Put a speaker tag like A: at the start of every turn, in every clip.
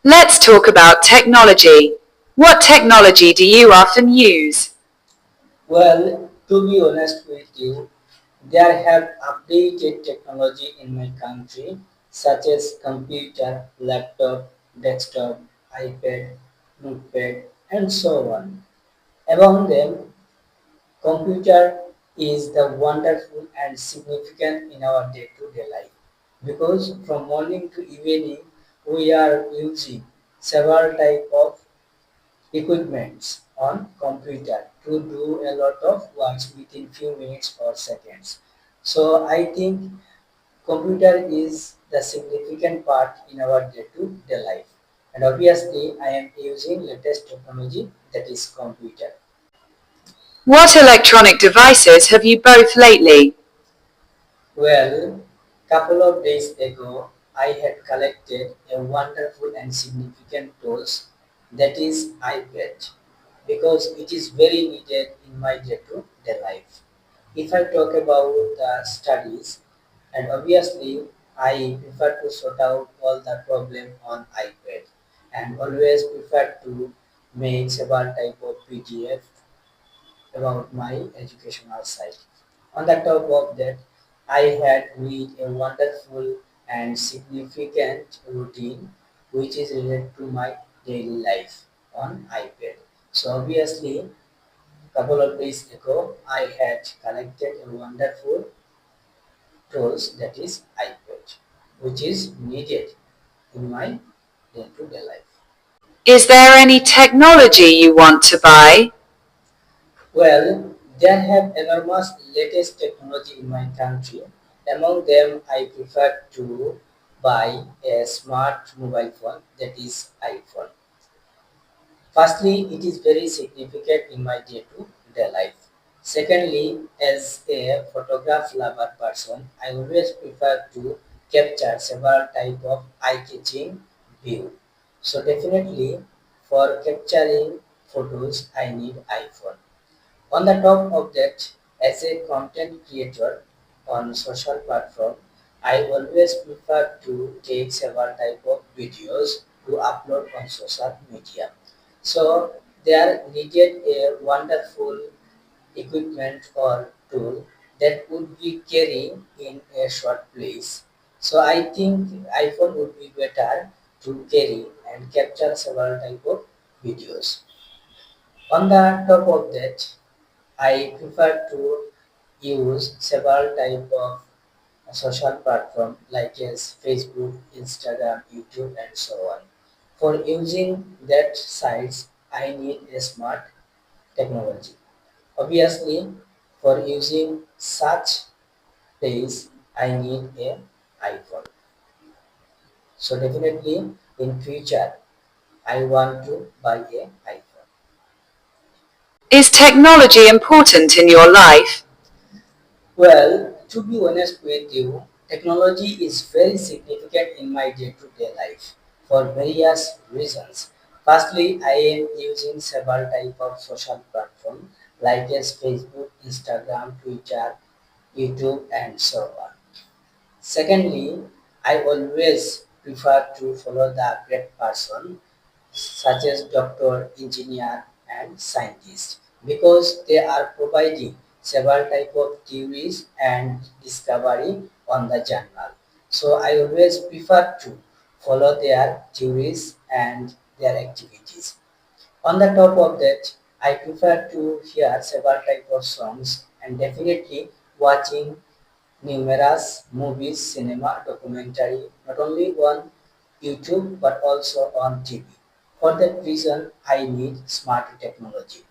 A: Let's talk about technology. What technology do you often use?
B: Well, to be honest with you, there have updated technology in my country such as computer, laptop, desktop, iPad, notepad, and so on. Among them, computer is the wonderful and significant in our day-to-day life because from morning to evening we are using several type of equipments on computer to do a lot of works within few minutes or seconds. So I think computer is the significant part in our day-to-day life. And obviously I am using latest technology that is computer.
A: What electronic devices have you both lately?
B: Well, couple of days ago, I had collected a wonderful and significant tools that is iPad because it is very needed in my day-to-day life. If I talk about the studies, and obviously I prefer to sort out all the problem on iPad and always prefer to make several type of PDF about my educational side. On the top of that, I had read a wonderful and significant routine which is related to my daily life on iPad. So obviously, couple of days ago, I had collected a wonderful tools that is iPad, which is needed in my day-to-day life.
A: Is there any technology you want to buy?
B: Well, they have enormous latest technology in my country. Among them, I prefer to buy a smart mobile phone that is iPhone. Firstly, it is very significant in my day-to-day life. Secondly, as a photograph lover person, I always prefer to capture several type of eye-catching view. So definitely, for capturing photos, I need iPhone. On the top of that, as a content creator on social platform, I always prefer to take several type of videos to upload on social media. So there needed a wonderful equipment or tool that would be carrying in a short place. So I think iPhone would be better to carry and capture several type of videos. On the top of that, I prefer to use several type of social platform like as Facebook, Instagram, YouTube, and so on. For using that sites, I need a smart technology. Obviously, for using such place, I need a iPhone. So definitely in future, I want to buy a iPhone.
A: Is technology important in your life?
B: Well, to be honest with you, technology is very significant in my day-to-day life for various reasons. Firstly, I am using several type of social platform like as Facebook, Instagram, Twitter, YouTube, and so on. Secondly, I always prefer to follow the great person such as doctor, engineer, and scientist because they are providing several type of theories and discovery on the journal. So I always prefer to follow their theories and their activities. On the top of that, I prefer to hear several type of songs and definitely watching numerous movies, cinema, documentary, not only on YouTube but also on TV. For that reason, I need smart technology.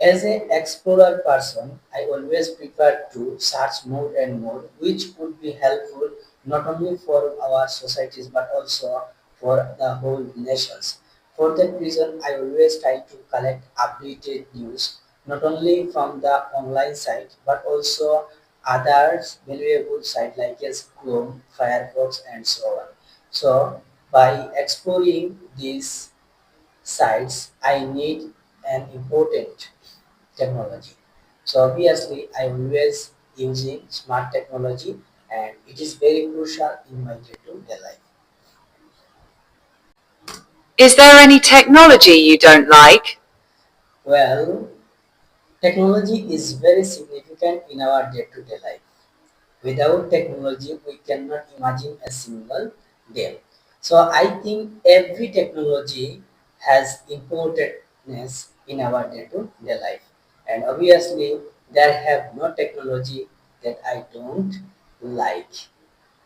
B: As an explorer person, I always prefer to search more and more, which would be helpful not only for our societies but also for the whole nations. For that reason, I always try to collect updated news, not only from the online site but also others valuable site like as Chrome, Firefox, and so on. So by exploring these sites, I need an important technology. So obviously, I always using smart technology, and it is very crucial in my day-to-day life.
A: Is there any technology you don't like?
B: Well, technology is very significant in our day-to-day life. Without technology, we cannot imagine a single day. So I think every technology has importance in our day-to-day life. And obviously, there have no technology that I don't like.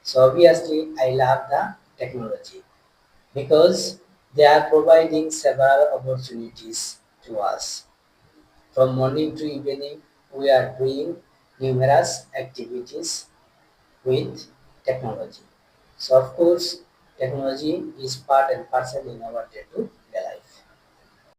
B: So obviously, I love the technology because they are providing several opportunities to us. From morning to evening, we are doing numerous activities with technology. So of course, technology is part and parcel in our day-to-day